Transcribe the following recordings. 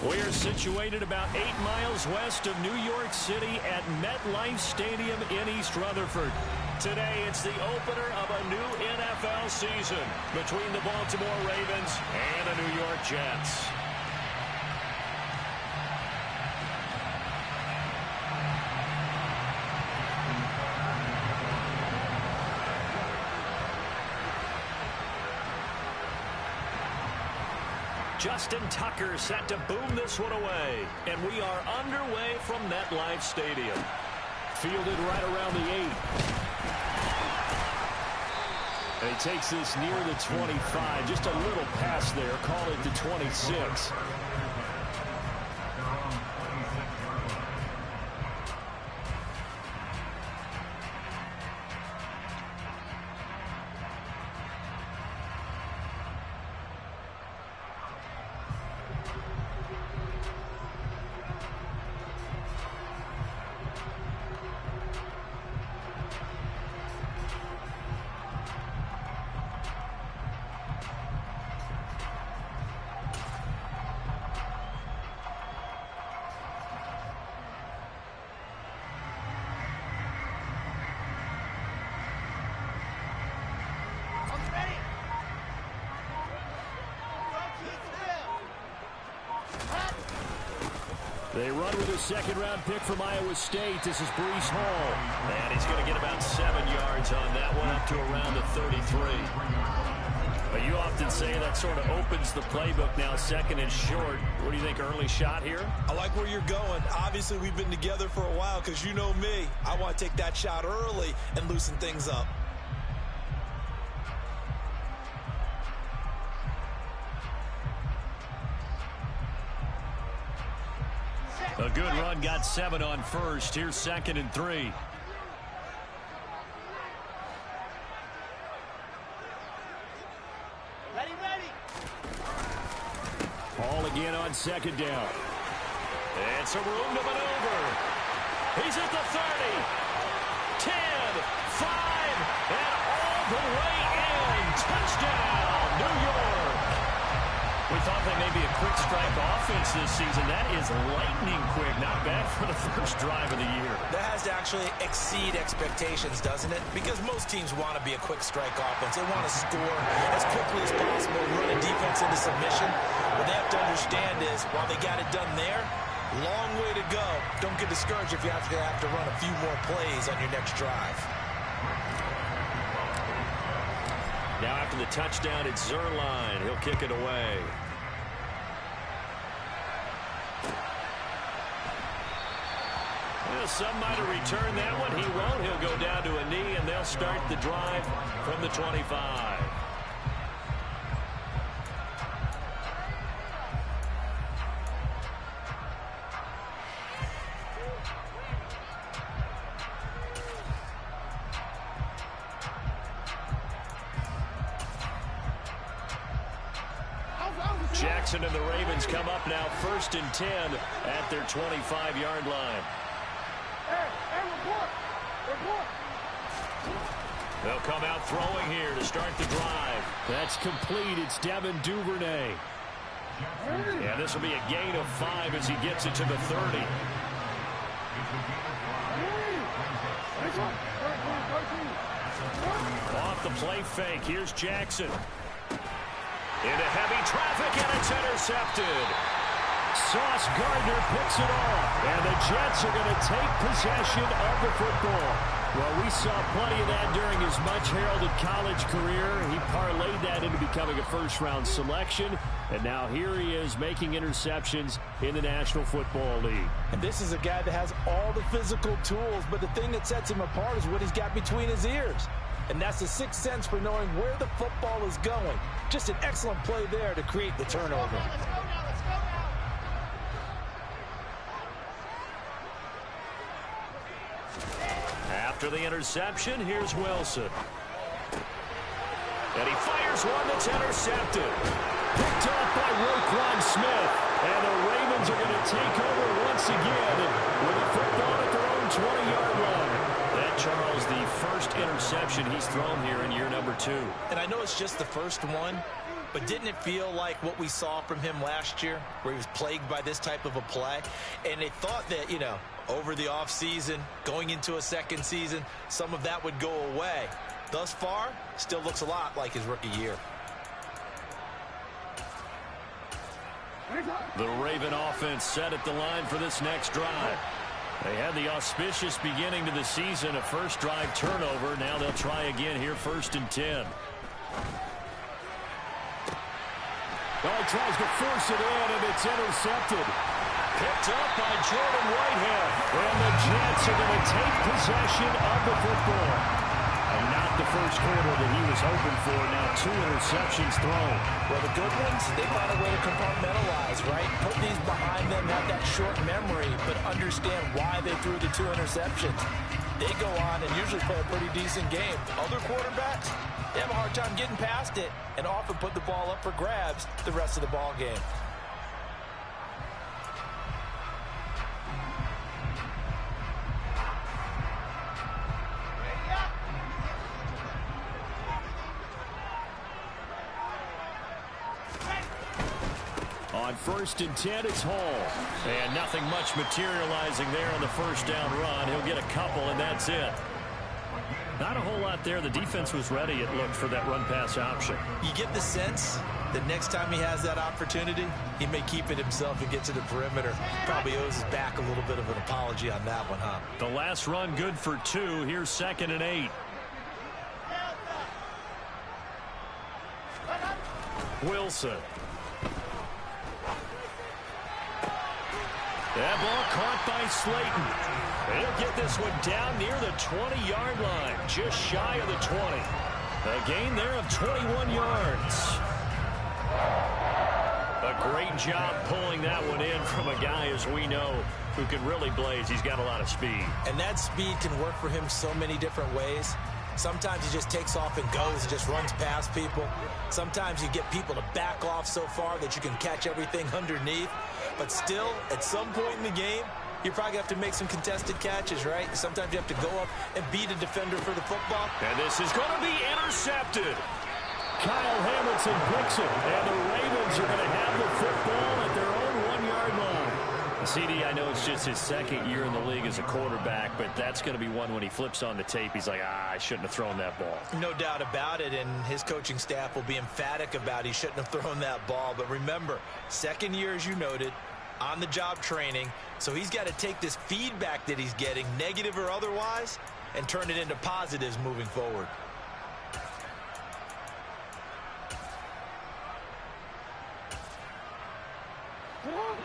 We're situated about 8 miles west of New York City at MetLife Stadium in East Rutherford. Today, it's the opener of a new NFL season between the Baltimore Ravens and the New York Jets. Justin Tucker set to boom this one away. And we are underway from MetLife Stadium. Fielded right around the 8. And he takes this near the 25. Just a little pass there. Call it the 26. They run with a second-round pick from Iowa State. This is Breece Hall. And he's going to get about 7 yards on that one, up to around the 33. But you often say that sort of opens the playbook now, second and short. What do you think, early shot here? I like where you're going. Obviously, we've been together for a while because you know me. I want to take that shot early and loosen things up. A good run, got 7 on first. Here's 2nd and 3. Ready. Hall again on 2nd down. And some room to maneuver. He's at the 30. 10, 5, and all the way in. Touchdown, New York. We thought they may be a quick strike offense this season. That is lightning quick. Not bad for the first drive of the year. That has to actually exceed expectations, doesn't it? Because most teams want to be a quick strike offense. They want to score as quickly as possible, run a defense into submission. What they have to understand is, while they got it done there, long way to go. Don't get discouraged if you have to run a few more plays on your next drive. Now after the touchdown, it's Zerline. He'll kick it away. Well, some might have returned that one. He won't. He'll go down to a knee, and they'll start the drive from the 25. Jackson and the Ravens come up now 1st and 10 at their 25-yard line. They'll come out throwing here to start the drive. That's complete. It's Devin Duvernay. Yeah, this will be a gain of 5 as he gets it to the 30. Off the play fake. Here's Jackson. Into heavy traffic, and it's intercepted. Sauce Gardner picks it off, and the Jets are going to take possession of the football. Well, we saw plenty of that during his much-heralded college career. He parlayed that into becoming a first-round selection, and now here he is making interceptions in the National Football League. And this is a guy that has all the physical tools, but the thing that sets him apart is what he's got between his ears. And that's the sixth sense for knowing where the football is going. Just an excellent play there to create the turnover. Let's go now. After the interception, here's Wilson. And he fires one that's intercepted. Picked up by Roquan Smith. And the Ravens are going to take over once again with a football at their own 20-yard line. That, Charles, the first interception he's thrown here in year number 2. And I know it's just the first one, But didn't it feel like what we saw from him last year, where he was plagued by this type of a play? And they thought that, you know, over the offseason, going into a second season, some of that would go away. Thus far, still looks a lot like his rookie year. The Raven offense set at the line for this next drive. They had the auspicious beginning to the season, a first drive turnover. Now they'll try again here, 1st and 10. Well, he tries to force it in, and it's intercepted. Picked up by Jordan Whitehead. And the Jets are going to take possession of the football. And not the first quarter that he was hoping for. Now 2 interceptions thrown. Well, the good ones, they find a way to compartmentalize, right? Put these behind them, have that short memory, but understand why they threw the 2 interceptions. They go on and usually play a pretty decent game. Other quarterbacks, they have a hard time getting past it and often put the ball up for grabs the rest of the ball game. On 1st and 10, it's Hall. And nothing much materializing there on the first down run. He'll get a couple, and that's it. Not a whole lot there. The defense was ready, it looked, for that run-pass option. You get the sense that next time he has that opportunity, he may keep it himself and get to the perimeter. Probably owes his back a little bit of an apology on that one, huh? The last run good for 2. Here's 2nd and 8. Wilson. That ball caught by Slayton. He'll get this one down near the 20-yard line, just shy of the 20. A gain there of 21 yards. A great job pulling that one in from a guy, as we know, who can really blaze. He's got a lot of speed. And that speed can work for him so many different ways. Sometimes he just takes off and goes and just runs past people. Sometimes you get people to back off so far that you can catch everything underneath. But still, at some point in the game, you probably have to make some contested catches, right? Sometimes you have to go up and beat a defender for the football. And this is going to be intercepted. Kyle Hamilton picks it, and the Ravens are going to have the football at their own 1-yard line. CD, I know it's just his 2nd year in the league as a quarterback, but that's going to be one when he flips on the tape. He's like, I shouldn't have thrown that ball. No doubt about it, and his coaching staff will be emphatic about he shouldn't have thrown that ball. But remember, 2nd year, as you noted, on-the-job training, so he's got to take this feedback that he's getting, negative or otherwise, and turn it into positives moving forward.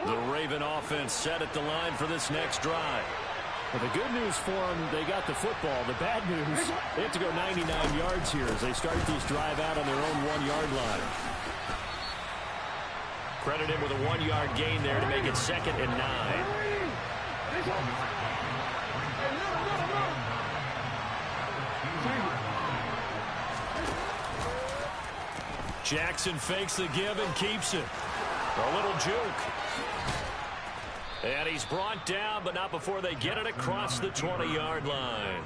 The Raven offense set at the line for this next drive. Well, the good news for them, they got the football. The bad news, they have to go 99 yards here as they start this drive out on their own 1-yard line. Credit him with a 1-yard gain there to make it 2nd and 9. Jackson fakes the give and keeps it. A little juke. And he's brought down, but not before they get it across the 20-yard line.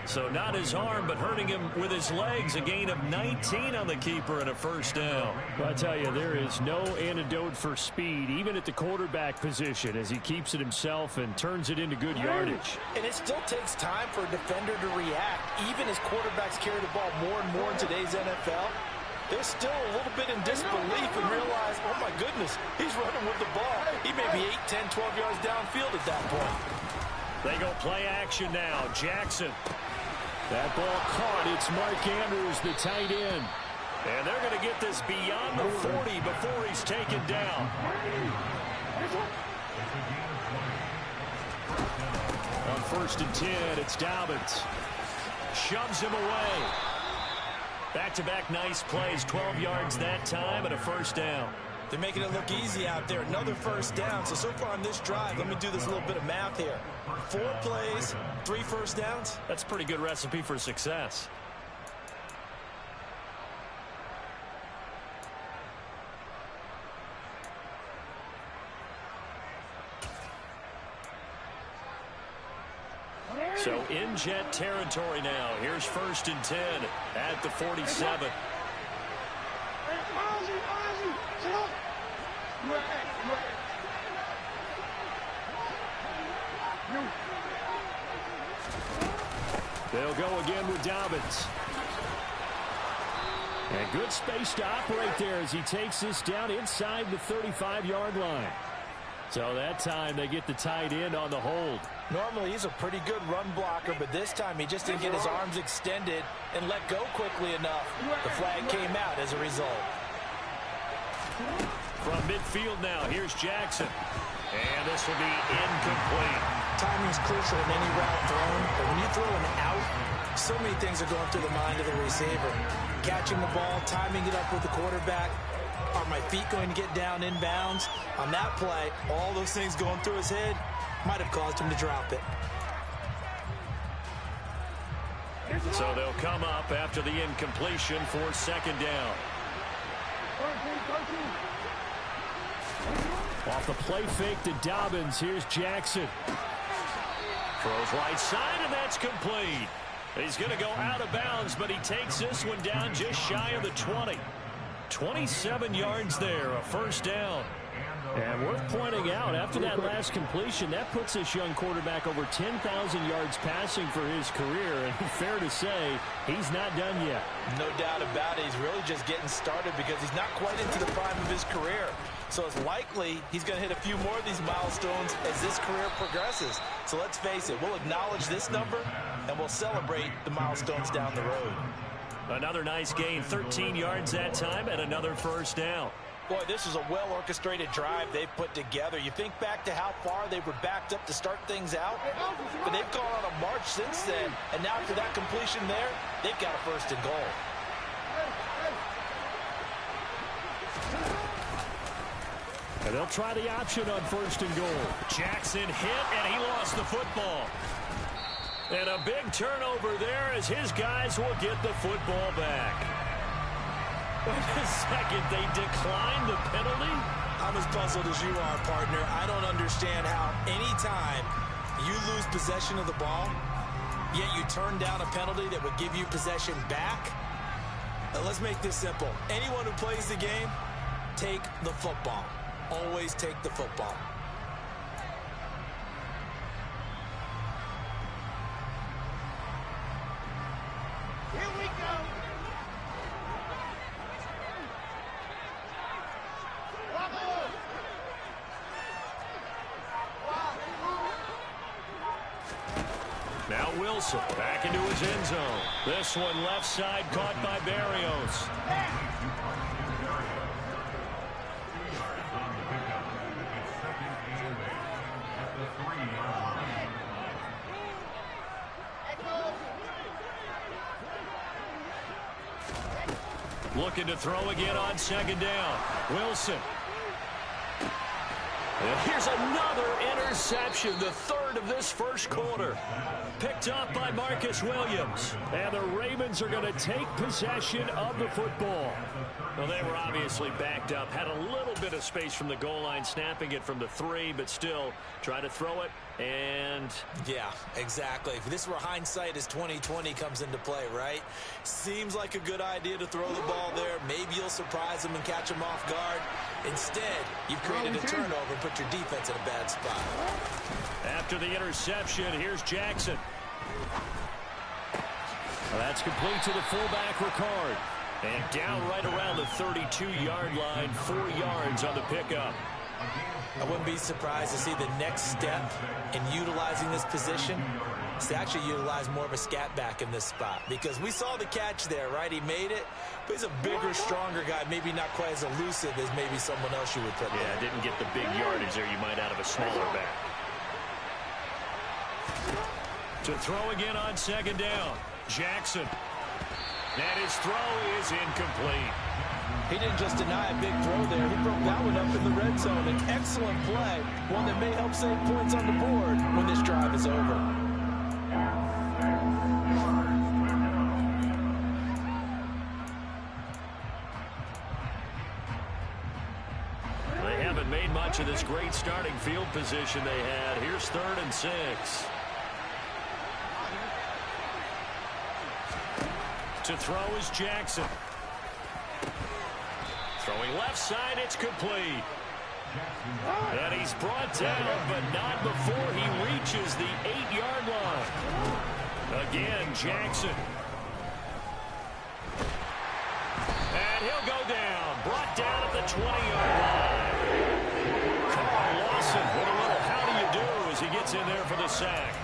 So not his arm, but hurting him with his legs. A gain of 19 on the keeper and a first down. Well, I tell you, there is no antidote for speed, even at the quarterback position, as he keeps it himself and turns it into good yardage. And it still takes time for a defender to react. Even as quarterbacks carry the ball more and more in today's NFL, they're still a little bit in disbelief and realize, oh my goodness, he's running with the ball. He may be 8, 10, 12 yards downfield at that point. They go play action now. Jackson. That ball caught. It's Mark Andrews, the tight end. And they're going to get this beyond the 40 before he's taken down. On 1st and 10, it's Dobbins. Shoves him away. Back-to-back nice plays, 12 yards that time and a first down. They're making it look easy out there. Another first down. So far on this drive, let me do this little bit of math here. 4 plays, 3 first downs. That's a pretty good recipe for success. So in Jet territory now. Here's 1st and 10 at the 47. They'll go again with Dobbins. And good space to operate there as he takes this down inside the 35-yard line. So that time they get the tight end on the hold. Normally he's a pretty good run blocker, but this time he just didn't get his arms extended and let go quickly enough. The flag came out as a result. From midfield now, here's Jackson. And this will be incomplete. Timing is crucial in any route thrown, but when you throw an out, so many things are going through the mind of the receiver. Catching the ball, timing it up with the quarterback. Are my feet going to get down inbounds? On that play, all those things going through his head might have caused him to drop it. So they'll come up after the incompletion for second down. Off the play fake to Dobbins, here's Jackson. Throws right side, and that's complete. He's going to go out of bounds, but he takes this one down just shy of the 20. 27 yards there, a first down. And worth pointing out, after that last completion, that puts this young quarterback over 10,000 yards passing for his career. And fair to say, he's not done yet. No doubt about it. He's really just getting started because he's not quite into the prime of his career. So it's likely he's going to hit a few more of these milestones as this career progresses. So let's face it, we'll acknowledge this number and we'll celebrate the milestones down the road. Another nice gain, 13 yards that time, and another first down. Boy, this is a well-orchestrated drive they've put together. You think back to how far they were backed up to start things out, but they've gone on a march since then, and now after that completion there, they've got a first and goal. And they'll try the option on first and goal. Jackson hit, and he lost the football. And a big turnover there as his guys will get the football back. Wait a second, they declined the penalty? I'm as puzzled as you are, partner. I don't understand how any time you lose possession of the ball, yet you turn down a penalty that would give you possession back. Let's make this simple. Anyone who plays the game, take the football. Always take the football. Here we go. Now Wilson back into his end zone. This one left side caught by Barrios. Looking to throw again on second down. Wilson. And here's another interception, the third of this first quarter. Picked up by Marcus Williams. And the Ravens are going to take possession of the football. Well, they were obviously backed up. Had a little bit of space from the goal line, snapping it from the 3, but still trying to throw it. And yeah, exactly. If this were hindsight as 2020 comes into play, right? Seems like a good idea to throw the ball there. Maybe you'll surprise them and catch them off guard. Instead, you've created a turnover and put your defense in a bad spot. After the interception, here's Jackson. Well, that's complete to the fullback, Ricard. And down right around the 32-yard line, 4 yards on the pickup. I wouldn't be surprised to see the next step in utilizing this position is to actually utilize more of a scat back in this spot. Because we saw the catch there, right? He made it, but he's a bigger, stronger guy, maybe not quite as elusive as maybe someone else you would put there. Yeah, didn't get the big yardage there you might out of a smaller back. To throw again on second down, Jackson. And his throw is incomplete. He didn't just deny a big throw there. He broke that one up in the red zone. An excellent play, one that may help save points on the board when this drive is over. They haven't made much of this great starting field position they had. Here's 3rd and 6. To throw is Jackson. Throwing left side, it's complete. And he's brought down, but not before he reaches the 8-yard line. Again, Jackson. And he'll go down. Brought down at the 20-yard line. Carl Lawson with a little how do you do as he gets in there for the sack.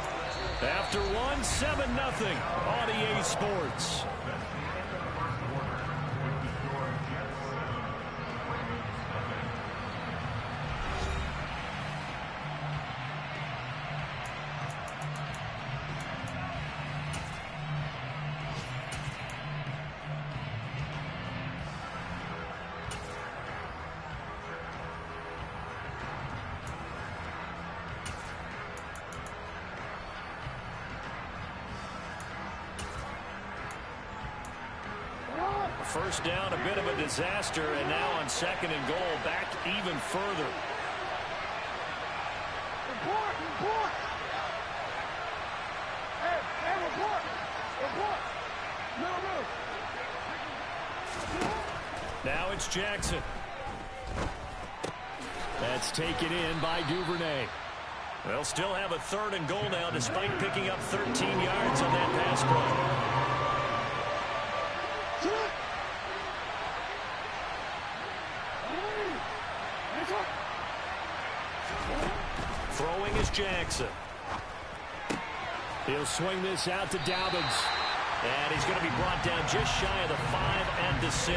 After one, 7-0 on EA Sports. First down, a bit of a disaster, and now on 2nd and goal, back even further. Report! Report! Hey, report! Report! No. Now it's Jackson. That's taken in by Duvernay. They'll still have a 3rd and goal now, despite picking up 13 yards on that pass play. Throwing is Jackson. He'll swing this out to Dobbins. And he's going to be brought down just shy of the 5 and the 6.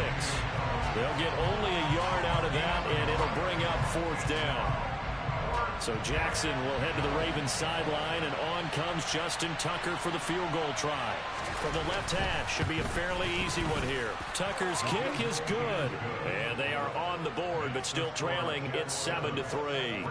They'll get only a yard out of that, and it'll bring up 4th down. So Jackson will head to the Ravens sideline, and on comes Justin Tucker for the field goal try. From the left half, should be a fairly easy one here. Tucker's kick is good, and they are on the board, but still trailing. It's 7-3.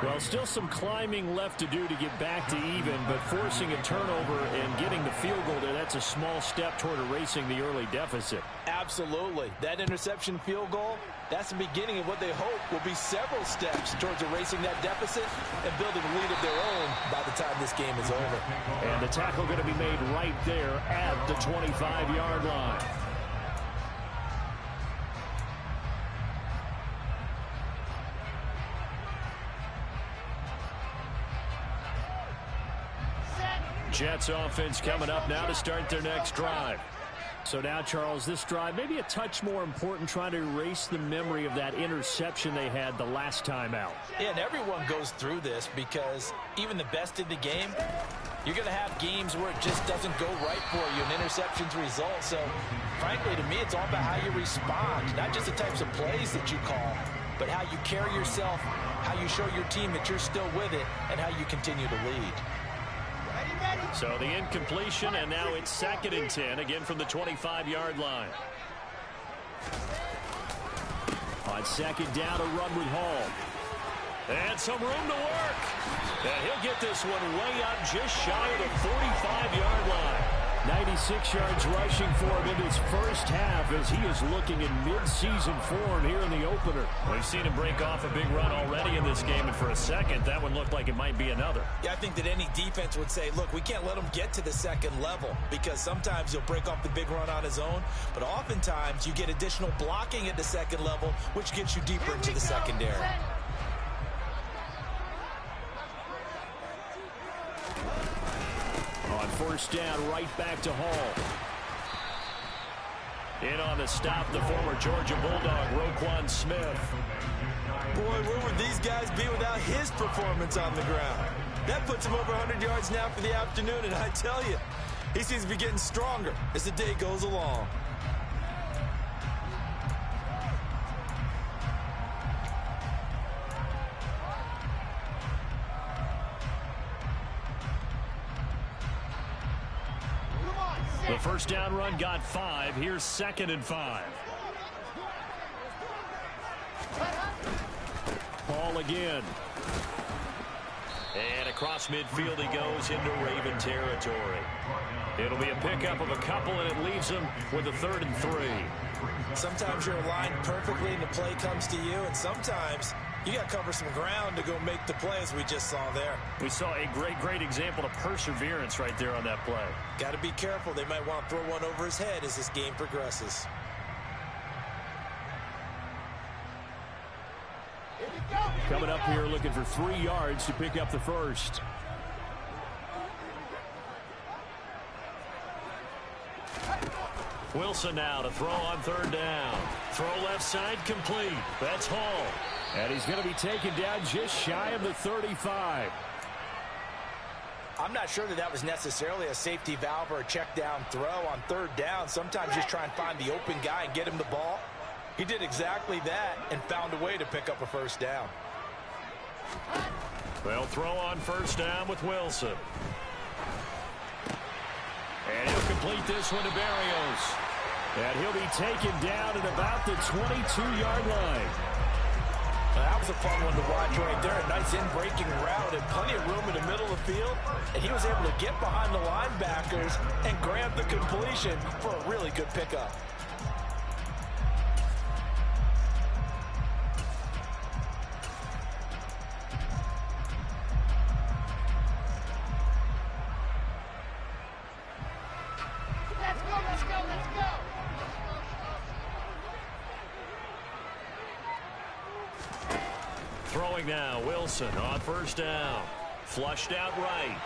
Well, still some climbing left to do to get back to even, but forcing a turnover and getting the field goal there, that's a small step toward erasing the early deficit. Absolutely. That interception field goal, that's the beginning of what they hope will be several steps towards erasing that deficit and building a lead of their own by the time this game is over. And the tackle going to be made right there at the 25-yard line. Jets offense coming up now to start their next drive. So now, Charles, this drive maybe a touch more important, trying to erase the memory of that interception they had the last time out. Yeah, and everyone goes through this because even the best in the game, you're going to have games where it just doesn't go right for you, and interceptions result. So, frankly, to me, it's all about how you respond, not just the types of plays that you call, but how you carry yourself, how you show your team that you're still with it, and how you continue to lead. So the incompletion, and now it's 2nd and 10, again from the 25-yard line. On 2nd down, a run with Hall. And some room to work. And he'll get this one way up just shy of the 45-yard line. 96 yards rushing for him in his first half as he is looking in mid-season form here in the opener. We've seen him break off a big run already in this game, and for a second, that one looked like it might be another. Yeah, I think that any defense would say, look, we can't let him get to the 2nd level because sometimes he'll break off the big run on his own, but oftentimes you get additional blocking at the 2nd level, which gets you deeper into the secondary. On 1st down, right back to Hall. In on the stop, the former Georgia Bulldog, Roquan Smith. Boy, where would these guys be without his performance on the ground? That puts him over 100 yards now for the afternoon, and I tell you, he seems to be getting stronger as the day goes along. The first down run got 5. Here's 2nd and 5. Hall again. And across midfield he goes into Raven territory. It'll be a pickup of a couple, and it leaves him with a 3rd and 3. Sometimes you're aligned perfectly and the play comes to you, and sometimes you got to cover some ground to go make the play, as we just saw there. We saw a great example of perseverance right there on that play. Got to be careful. They might want to throw one over his head as this game progresses. Coming up here looking for 3 yards to pick up the first. Wilson now to throw on 3rd down. Throw left side complete. That's Hall. And he's going to be taken down just shy of the 35. I'm not sure that was necessarily a safety valve or a check down throw on 3rd down. Sometimes just try and find the open guy and get him the ball. He did exactly that and found a way to pick up a 1st down. They'll throw on 1st down with Wilson. And he'll complete this one to Berrios. And he'll be taken down at about the 22-yard line. That was a fun one to watch right there. A nice in-breaking route and plenty of room in the middle of the field. And he was able to get behind the linebackers and grab the completion for a really good pickup. Throwing now, Wilson on 1st down. Flushed out right.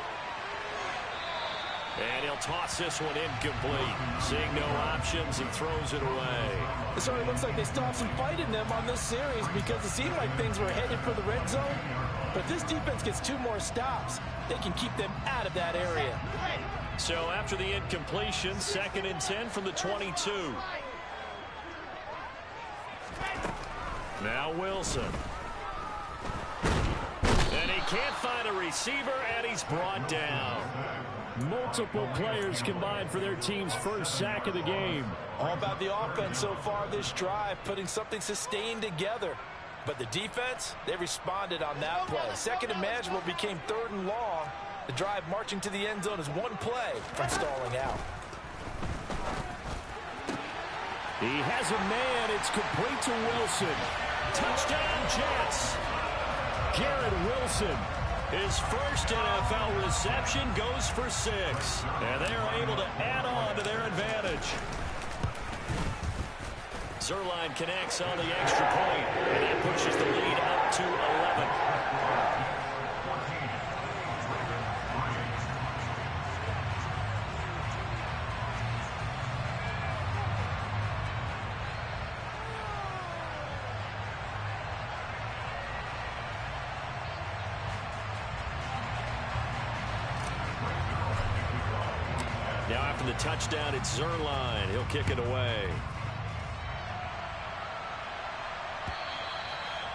And he'll toss this one incomplete. Seeing no options, he throws it away. It certainly looks like they still have some fight in them on this series because it seemed like things were headed for the red zone. But if this defense gets 2 more stops, they can keep them out of that area. So after the incompletion, 2nd and 10 from the 22. Now Wilson. And he can't find a receiver, and he's brought down. Multiple players combined for their team's 1st sack of the game. All about the offense so far this drive, putting something sustained together. But the defense, they responded on that play. 2nd and manageable became 3rd and long. The drive marching to the end zone is 1 play from stalling out. He has a man. It's complete to Wilson. Touchdown, Jets. Garrett Wilson, his 1st NFL reception, goes for 6. And they are able to add on to their advantage. Zuerlein connects on the extra point, and that pushes the lead up to 11. Now after the touchdown, it's Zuerlein. He'll kick it away.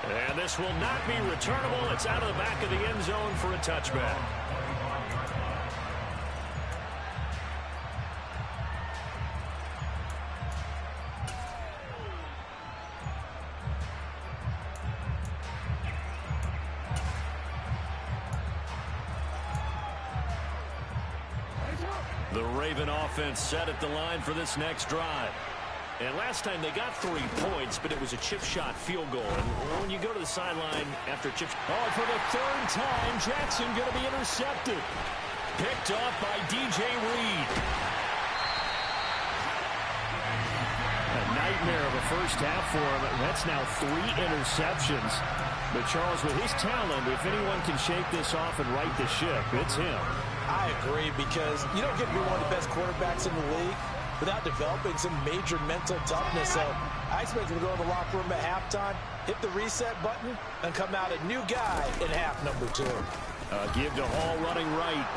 And this will not be returnable. It's out of the back of the end zone for a touchback. The Raven offense set at the line for this next drive. And last time they got 3 points, but it was a chip shot field goal. And when you go to the sideline after chip shot. Oh, for the 3rd time, Jackson going to be intercepted. Picked off by DJ Reed. A nightmare of a 1st half for him. That's now 3 interceptions. But Charles, with his talent, if anyone can shake this off and right the ship, it's him. I agree, because you don't get to be one of the best quarterbacks in the league without developing some major mental toughness. So I expect him to go in the locker room at halftime, hit the reset button, and come out a new guy in half number 2. Give to Hall running right.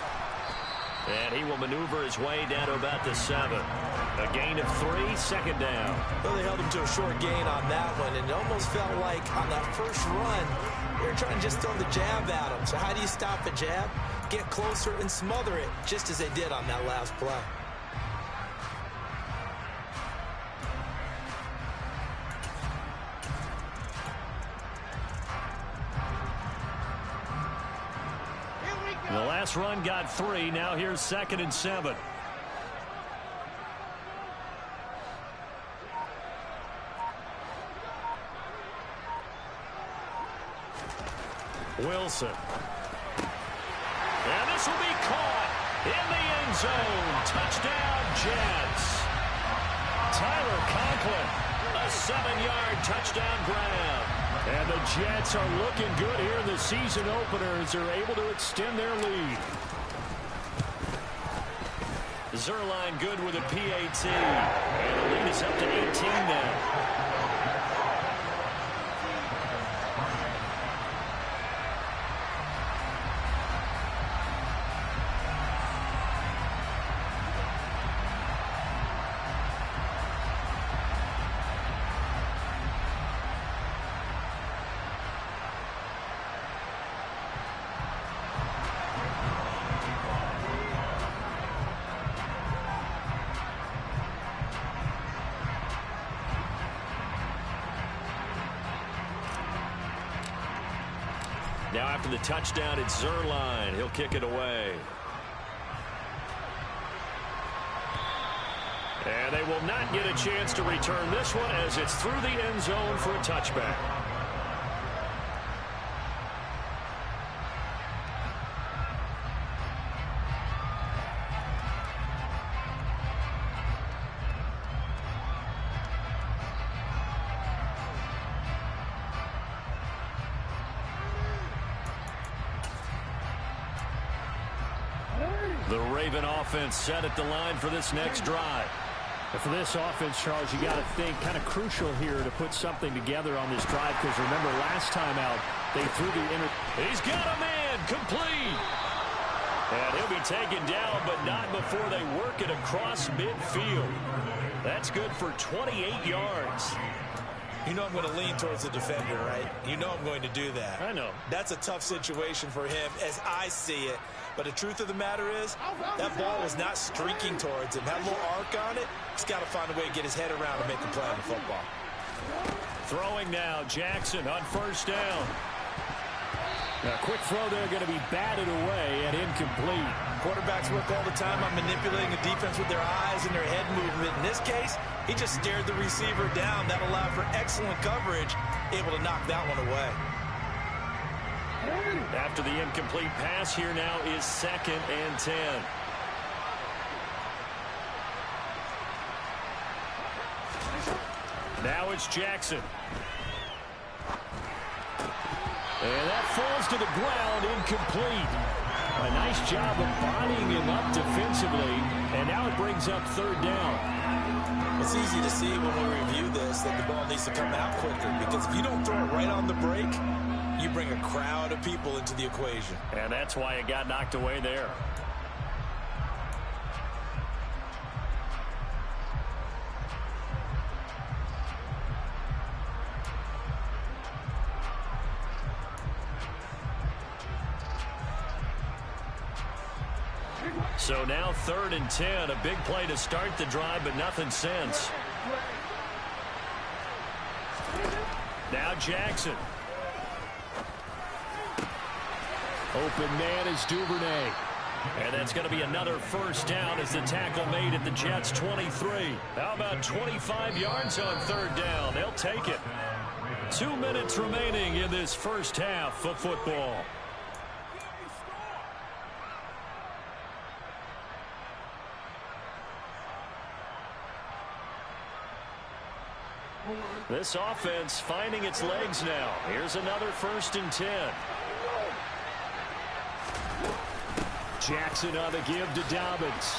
And he will maneuver his way down to about the 7. A gain of 3, 2nd down. Well, they held him to a short gain on that one, and it almost felt like on that first run, they were trying to just throw the jab at him. So how do you stop a jab? Get closer and smother it, just as they did on that last play. The last run got 3. Now here's 2nd and 7. Wilson. And this will be caught in the end zone. Touchdown, Jets. Tyler Conklin, a 7-yard touchdown grab. And the Jets are looking good here in the season opener as they're able to extend their lead. Zerline good with a PAT. And the lead is up to 18 now. Now after the touchdown, it's Zerline. He'll kick it away. And they will not get a chance to return this one as it's through the end zone for a touchback. The Raven offense set at the line for this next drive. And for this offense, Charles, you got to think kind of crucial here to put something together on this drive, because remember last time out they threw the He's got a man complete. And he'll be taken down, but not before they work it across midfield. That's good for 28 yards. You know I'm going to lean towards the defender, right? You know I'm going to do that. I know. That's a tough situation for him as I see it. But the truth of the matter is, that ball was not streaking towards him. Had a little arc on it. He's got to find a way to get his head around and make a play on the football. Throwing now, Jackson on first down. A quick throw there, going to be batted away and incomplete. Quarterbacks work all the time on manipulating a defense with their eyes and their head movement. In this case, he just stared the receiver down. That allowed for excellent coverage, able to knock that one away. After the incomplete pass, here now is 2nd and 10. Now it's Jackson. And that falls to the ground, incomplete. A nice job of bodying him up defensively, and now it brings up 3rd down. It's easy to see when we review this that the ball needs to come out quicker, because if you don't throw it right on the break, you bring a crowd of people into the equation. And that's why it got knocked away there. So now 3rd and 10, a big play to start the drive, but nothing since. Now Jackson. Open man is Duvernay. And that's going to be another first down as the tackle made at the Jets' 23. How about 25 yards on 3rd down? They'll take it. 2 minutes remaining in this first half of football. This offense finding its legs now. Here's another 1st and 10. Jackson on the give to Dobbins.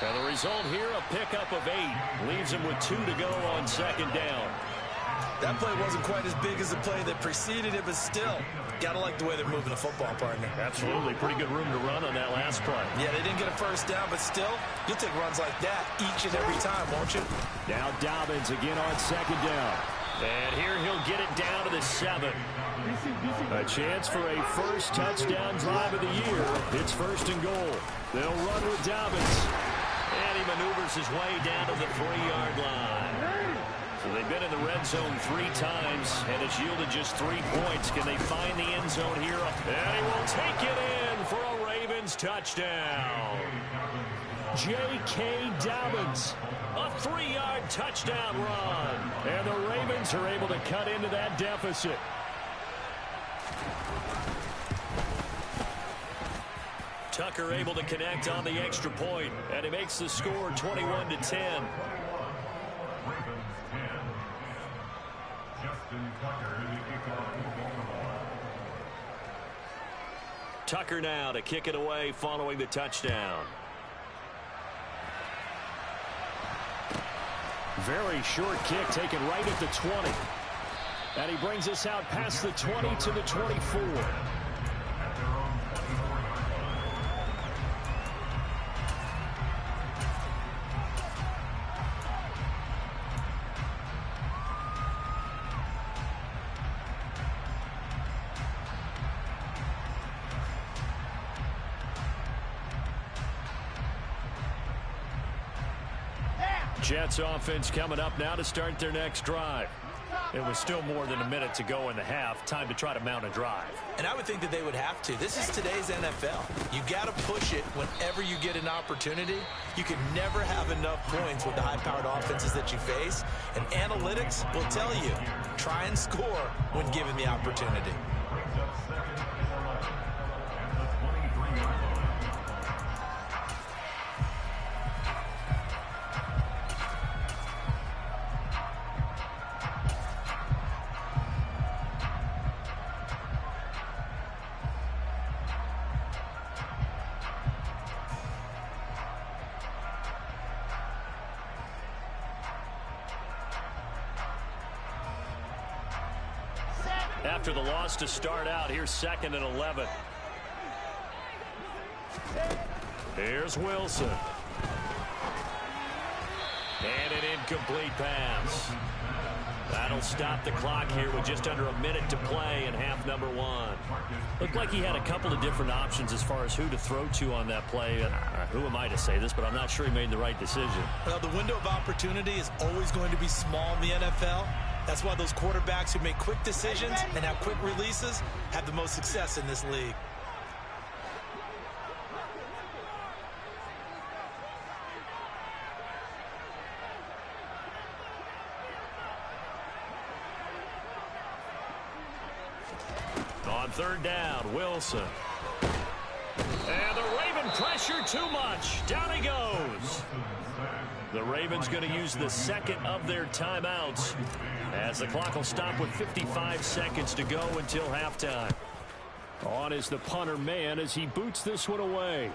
And the result here, a pickup of 8. Leaves him with 2 to go on 2nd down. That play wasn't quite as big as the play that preceded it, but still, got to like the way they're moving the football, partner. Absolutely. Pretty good room to run on that last play. Yeah, they didn't get a first down, but still, you'll take runs like that each and every time, won't you? Now Dobbins again on 2nd down. And here he'll get it down to the 7. A chance for a first touchdown drive of the year. It's 1st and goal. They'll run with Dobbins. And he maneuvers his way down to the 3-yard line. So they've been in the red zone 3 times, and it's yielded just 3 points. Can they find the end zone here? And he will take it in for a Ravens touchdown. J.K. Dobbins, a 3-yard touchdown run. And the Ravens are able to cut into that deficit. Tucker able to connect on the extra point, and he makes the score 21-10. Tucker now to kick it away following the touchdown. Very short kick taken right at the 20. And he brings us out past the 20 to the 24. Jets offense coming up now to start their next drive. It was still more than a minute to go in the half. Time to try to mount a drive. And I would think that they would have to. This is today's NFL. You got to push it whenever you get an opportunity. You can never have enough points with the high-powered offenses that you face. And analytics will tell you, try and score when given the opportunity. After the loss to start out, here's 2nd and 11. Here's Wilson. And an incomplete pass. That'll stop the clock here with just under a minute to play in half number 1. Looked like he had a couple of different options as far as who to throw to on that play. Who am I to say this, but I'm not sure he made the right decision. Well, the window of opportunity is always going to be small in the NFL. That's why those quarterbacks who make quick decisions and have quick releases have the most success in this league. On 3rd down, Wilson. And the Raven pressure too much. Down he goes. The Ravens going to use the 2nd of their timeouts as the clock will stop with 55 seconds to go until halftime. On is the punter man as he boots this one away.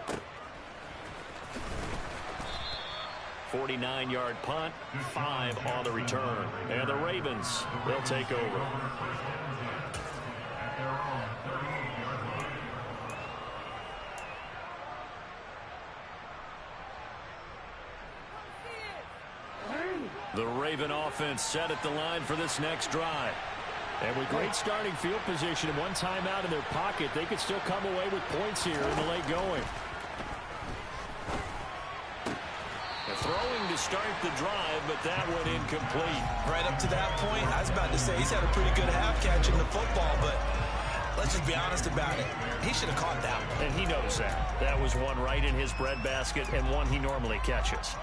49-yard punt, 5 on the return. And the Ravens, they'll take over. The Raven offense set at the line for this next drive. And with great starting field position and one timeout in their pocket, they could still come away with points here in the late going. They're throwing to start the drive, but that one incomplete. Right up to that point, I was about to say he's had a pretty good half catching the football, but let's just be honest about it. He should have caught that one. And he knows that. That was one right in his breadbasket and one he normally catches.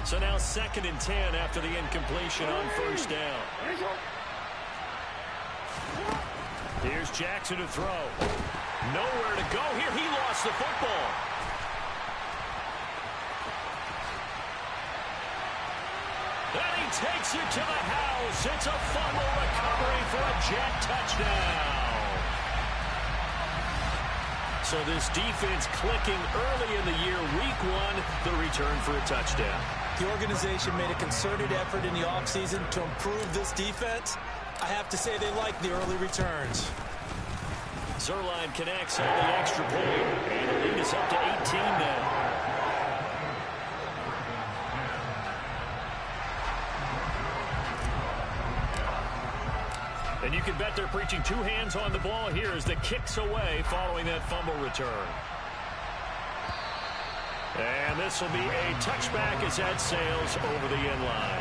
So now 2nd and 10 after the incompletion on 1st down. Here's Jackson to throw. Nowhere to go here. He lost the football. And he takes it to the house. It's a fumble recovery for a Jet touchdown. So this defense clicking early in the year. Week 1, the return for a touchdown. The organization made a concerted effort in the offseason to improve this defense. I have to say they like the early returns. Zerline connects on the extra point. And the lead is up to 18 now. And you can bet they're preaching 2 hands on the ball here as the kick's away following that fumble return. And this will be a touchback as that sails over the end line.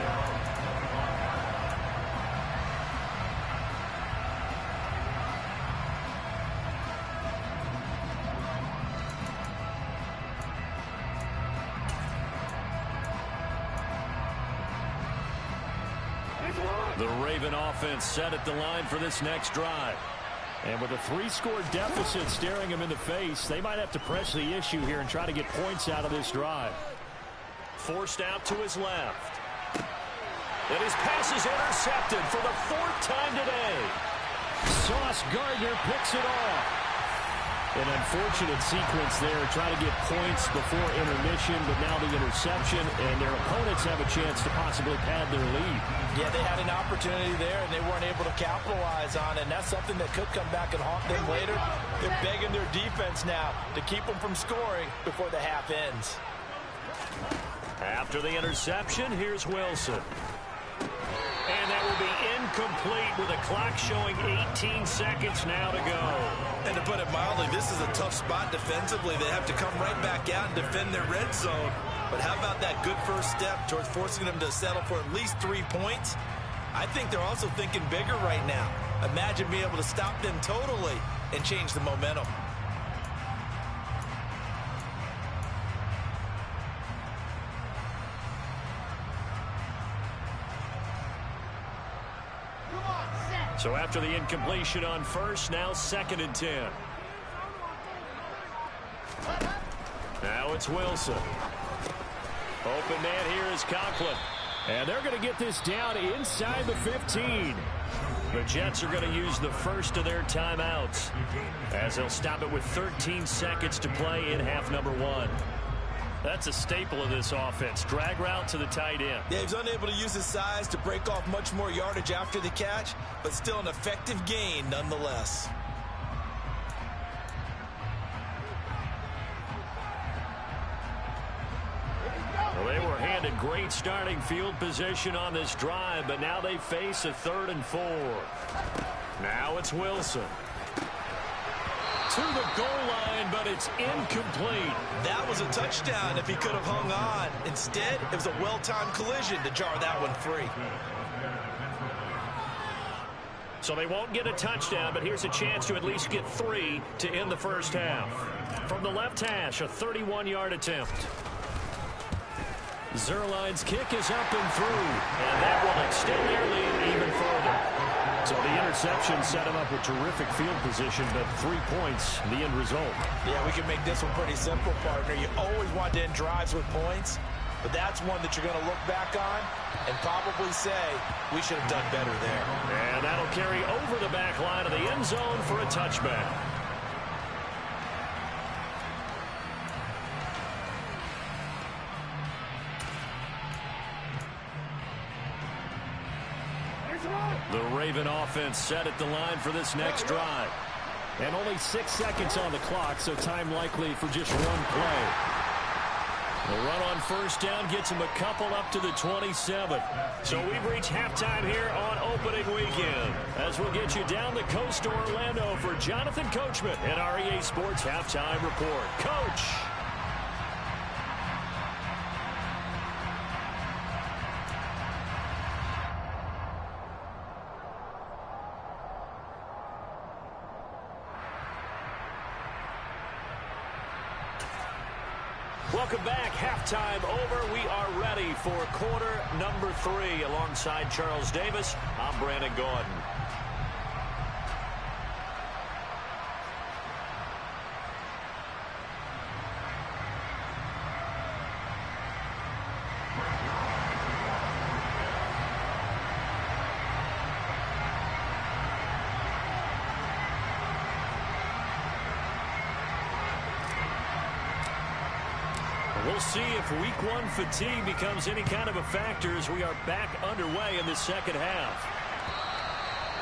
The Raven offense set at the line for this next drive. And with a 3-score deficit staring him in the face, they might have to press the issue here and try to get points out of this drive. Forced out to his left. And his pass is intercepted for the 4th time today. Sauce Gardner picks it off. An unfortunate sequence there, trying to get points before intermission, but now the interception, and their opponents have a chance to possibly pad their lead. Yeah, they had an opportunity there, and they weren't able to capitalize on it, and that's something that could come back and haunt them later. They're begging their defense now to keep them from scoring before the half ends. After the interception, here's Wilson. And that will be incomplete with a clock showing 18 seconds now to go. And to put it mildly, this is a tough spot defensively. They have to come right back out and defend their red zone. But how about that good first step towards forcing them to settle for at least 3 points? I think they're also thinking bigger right now. Imagine being able to stop them totally and change the momentum. So after the incompletion on first, now 2nd and 10. Now it's Wilson. Open man here is Conklin. And they're going to get this down inside the 15. The Jets are going to use the first of their timeouts, as they'll stop it with 13 seconds to play in half number 1. That's a staple of this offense. Drag route to the tight end. Yeah, he's unable to use his size to break off much more yardage after the catch, but still an effective gain nonetheless. Well, they were handed great starting field position on this drive, but now they face a 3rd and 4. Now it's Wilson. To the goal line, but it's incomplete. That was a touchdown if he could have hung on. Instead, it was a well-timed collision to jar that one free. So they won't get a touchdown, but here's a chance to at least get 3 to end the first half. From the left hash, a 31-yard attempt. Zerline's kick is up and through, and that will extend their lead even further. So the interception set him up with terrific field position, but 3 points, the end result. Yeah, we can make this one pretty simple, partner. You always want to end drives with points, but that's one that you're going to look back on and probably say, we should have done better there. And that'll carry over the back line of the end zone for a touchback. The Raven offense set at the line for this next drive. And only 6 seconds on the clock, so time likely for just one play. The run on first down gets him a couple up to the 27. So we've reached halftime here on opening weekend, as we'll get you down the coast to Orlando for Jonathan Coachman and our EA Sports Halftime Report. Coach! Welcome back. Halftime over. We are ready for quarter number 3. Alongside Charles Davis, I'm Brandon Gordon. We'll see if week 1 fatigue becomes any kind of a factor as we are back underway in the second half.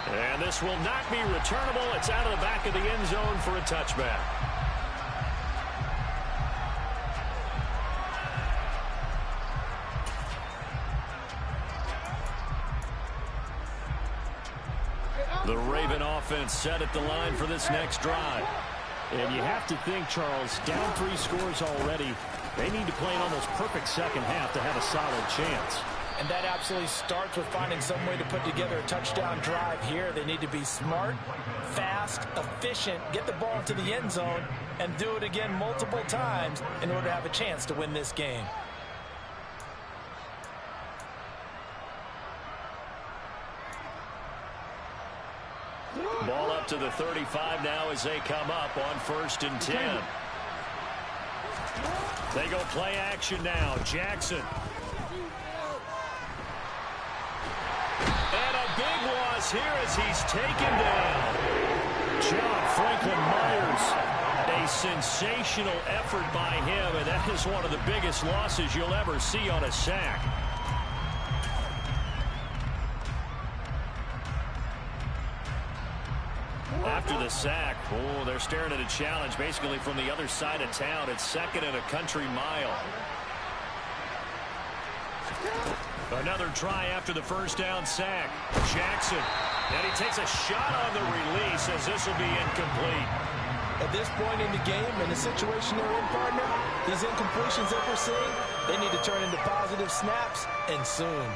And this will not be returnable. It's out of the back of the end zone for a touchback. The Raven offense set at the line for this next drive. And you have to think, Charles, down 3 scores already. They need to play an almost perfect second half to have a solid chance. And that absolutely starts with finding some way to put together a touchdown drive here. They need to be smart, fast, efficient, get the ball into the end zone, and do it again multiple times in order to have a chance to win this game. Ball up to the 35 now as they come up on 1st and 10. They go play action now. Jackson. And a big loss here as he's taken down. John Franklin Myers. A sensational effort by him, and that is one of the biggest losses you'll ever see on a sack. After the sack, they're staring at a challenge basically from the other side of town. It's 2nd and a country mile. Another try after the first down sack. Jackson, and he takes a shot on the release as this will be incomplete. At this point in the game, in the situation they're in, partner, these incompletions that we're seeing, they need to turn into positive snaps, and soon.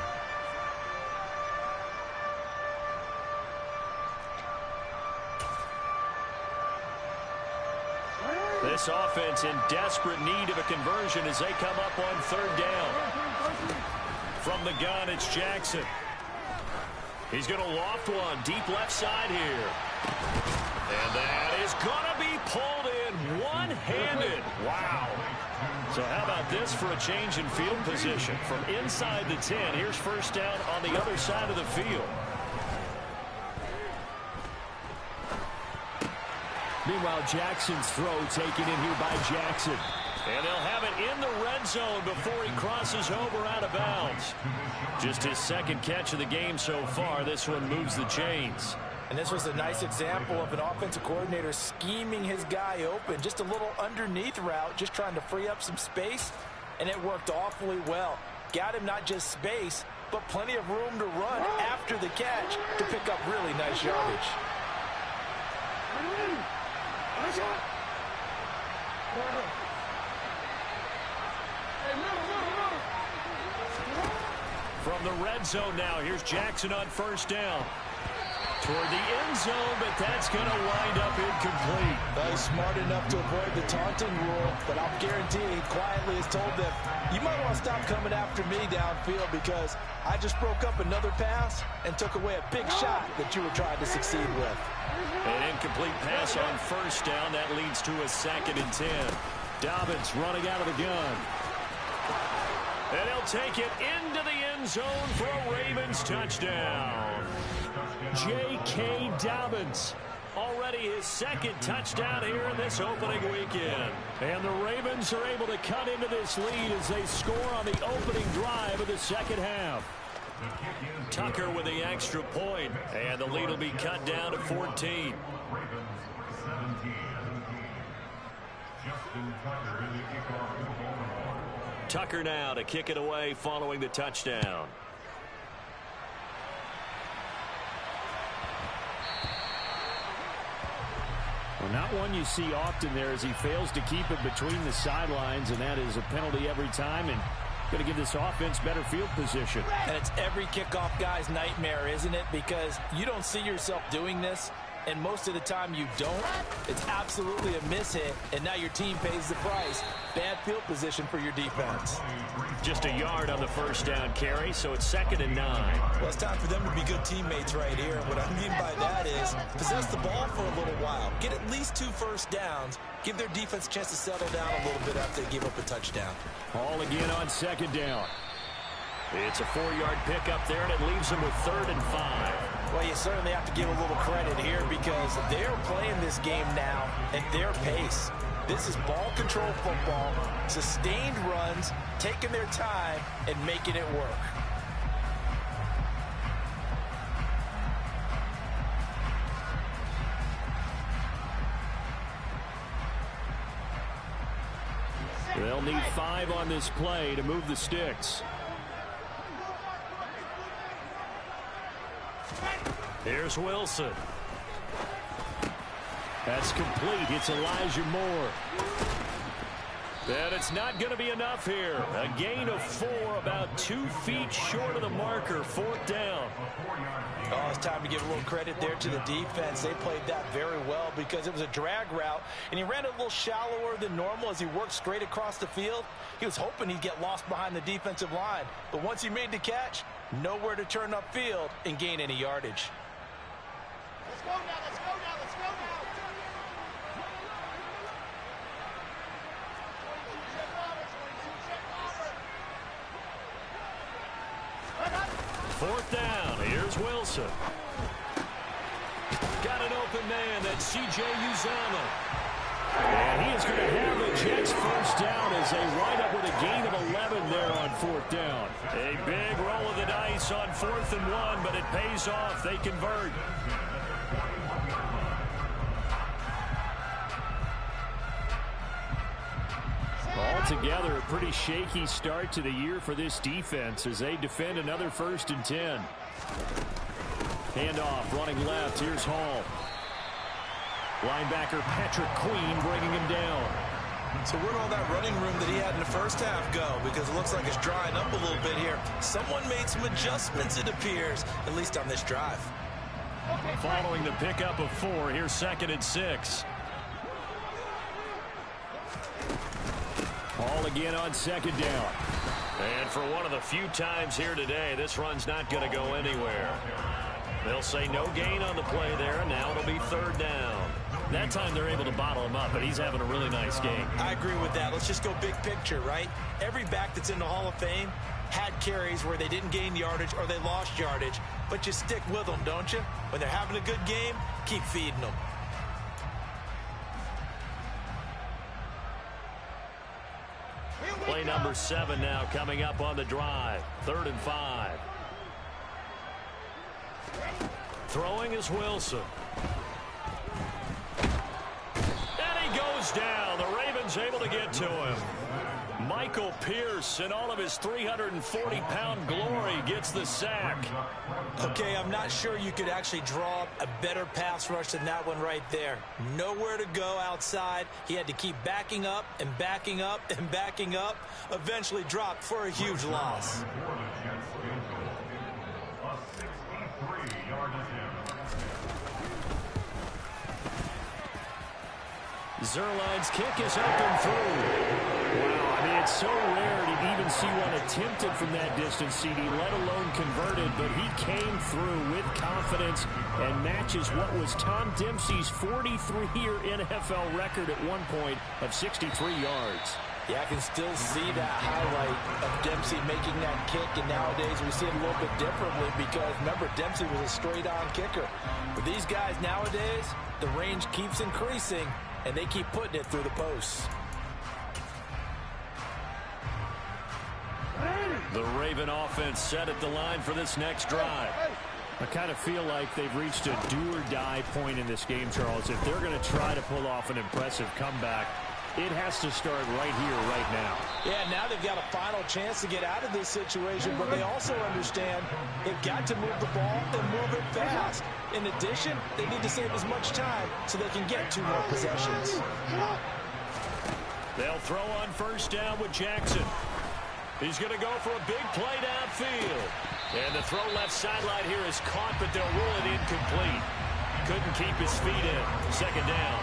This offense in desperate need of a conversion as they come up on 3rd down. From the gun, it's Jackson. He's going to loft one deep left side here. And that is going to be pulled in one-handed. Wow. So how about this for a change in field position? From inside the 10, here's 1st down on the other side of the field. Meanwhile, Jackson's throw taken in here by Jackson. And they'll have it in the red zone before he crosses over out of bounds. Just his 2nd catch of the game so far. This one moves the chains. And this was a nice example of an offensive coordinator scheming his guy open. Just a little underneath route, just trying to free up some space. And it worked awfully well. Got him not just space, but plenty of room to run after the catch to pick up really nice yardage. From the red zone now, here's Jackson on 1st down. Toward the end zone, but that's going to wind up incomplete. Well, he's smart enough to avoid the taunting rule, but I'll guarantee he quietly has told them, you might want to stop coming after me downfield because I just broke up another pass and took away a big shot that you were trying to succeed with. An incomplete pass on 1st down. That leads to a 2nd and 10. Dobbins running out of the gun. And he'll take it into the end zone for a Ravens touchdown. J.K. Dobbins, already his 2nd touchdown here in this opening weekend. And the Ravens are able to cut into this lead as they score on the opening drive of the 2nd half. Tucker with the extra point, and the lead will be cut down to 14. Tucker now to kick it away following the touchdown. Well, not one you see often there as he fails to keep it between the sidelines, and that is a penalty every time, and going to give this offense better field position. And it's every kickoff guy's nightmare, isn't it? Because you don't see yourself doing this, and most of the time you don't. It's absolutely a mishit, and now your team pays the price. Bad field position for your defense. Just a yard on the first down carry, so it's 2nd and 9. Well, it's time for them to be good teammates right here. What I mean by that is possess the ball for a little while. Get at least 2 first downs. Give their defense a chance to settle down a little bit after they give up a touchdown. Ball again on 2nd down. It's a 4-yard pickup there, and it leaves them with 3rd and 5. Well, you certainly have to give a little credit here because they're playing this game now at their pace. This is ball control football, sustained runs, taking their time, and making it work. They'll need 5 on this play to move the sticks. Here's Wilson. That's complete. It's Elijah Moore. And it's not going to be enough here. A gain of 4, about 2 feet short of the marker. 4th down. Oh, it's time to give a little credit there to the defense. They played that very well because it was a drag route, and he ran it a little shallower than normal as he worked straight across the field. He was hoping he'd get lost behind the defensive line, but once he made the catch, nowhere to turn upfield and gain any yardage. Let's go now, let's go now, let's Wilson. Got an open man. That's C.J. Uzomah. And he is going to have the Jets first down as they wind up with a gain of 11 there on fourth down. A big roll of the dice on 4th and 1, but it pays off. They convert. Altogether, a pretty shaky start to the year for this defense as they defend another 1st and 10. Handoff, running left. Here's Hall. Linebacker Patrick Queen bringing him down. So where'd all that running room that he had in the first half go? Because it looks like it's drying up a little bit here. Someone made some adjustments, it appears, at least on this drive. Following the pickup of 4, here's 2nd and 6. Hall again on 2nd down. And for one of the few times here today, this run's not going to go anywhere. They'll say no gain on the play there, and now it'll be 3rd down. That time they're able to bottle him up, but he's having a really nice game. I agree with that. Let's just go big picture, right? Every back that's in the Hall of Fame had carries where they didn't gain yardage or they lost yardage, but you stick with them, don't you? When they're having a good game, keep feeding them. Play number 7 now coming up on the drive. 3rd and 5. Throwing is Wilson. And he goes down. The Ravens able to get to him. Michael Pierce, in all of his 340-pound glory, gets the sack. Okay, I'm not sure you could actually draw up a better pass rush than that one right there. Nowhere to go outside. He had to keep backing up and backing up and backing up. Eventually dropped for a huge loss. Zuerlein's kick is up and through. Wow, I mean, it's so rare to even see one attempted from that distance, CD, let alone converted, but he came through with confidence and matches what was Tom Dempsey's 43-year NFL record at one point of 63 yards. Yeah, I can still see that highlight of Dempsey making that kick, and nowadays we see it a little bit differently because, remember, Dempsey was a straight-on kicker. But these guys nowadays, the range keeps increasing, and they keep putting it through the posts. The Raven offense set at the line for this next drive. I kind of feel like they've reached a do-or-die point in this game, Charles. If they're going to try to pull off an impressive comeback, it has to start right here, right now. Yeah, now they've got a final chance to get out of this situation, but they also understand they've got to move the ball and move it fast. In addition, they need to save as much time so they can get 2 more possessions. They'll throw on 1st down with Jackson. He's going to go for a big play downfield. And the throw left sideline here is caught, but they'll rule it incomplete. Couldn't keep his feet in. 2nd down.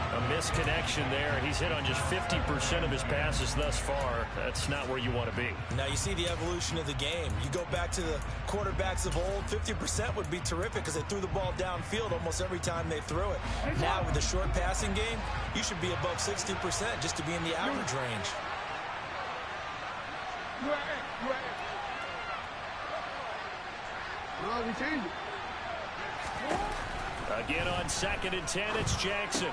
A misconnection there. He's hit on just 50% of his passes thus far. That's not where you want to be. Now you see the evolution of the game. You go back to the quarterbacks of old, 50% would be terrific because they threw the ball downfield almost every time they threw it. Now with the short passing game, you should be above 60% just to be in the average range. Again on 2nd and 10, it's Jackson.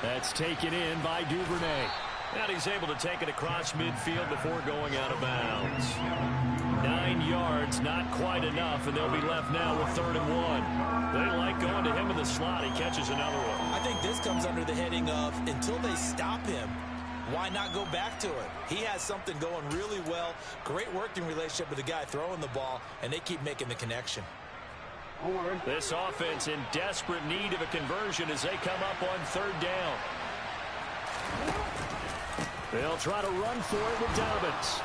That's taken in by Duvernay. And he's able to take it across midfield before going out of bounds. 9 yards, not quite enough, and they'll be left now with 3rd and 1. They like going to him in the slot. He catches another one. I think this comes under the heading of until they stop him, why not go back to it? He has something going really well. Great working relationship with the guy throwing the ball, and they keep making the connection. This offense in desperate need of a conversion as they come up on 3rd down. They'll try to run for it with Dobbins.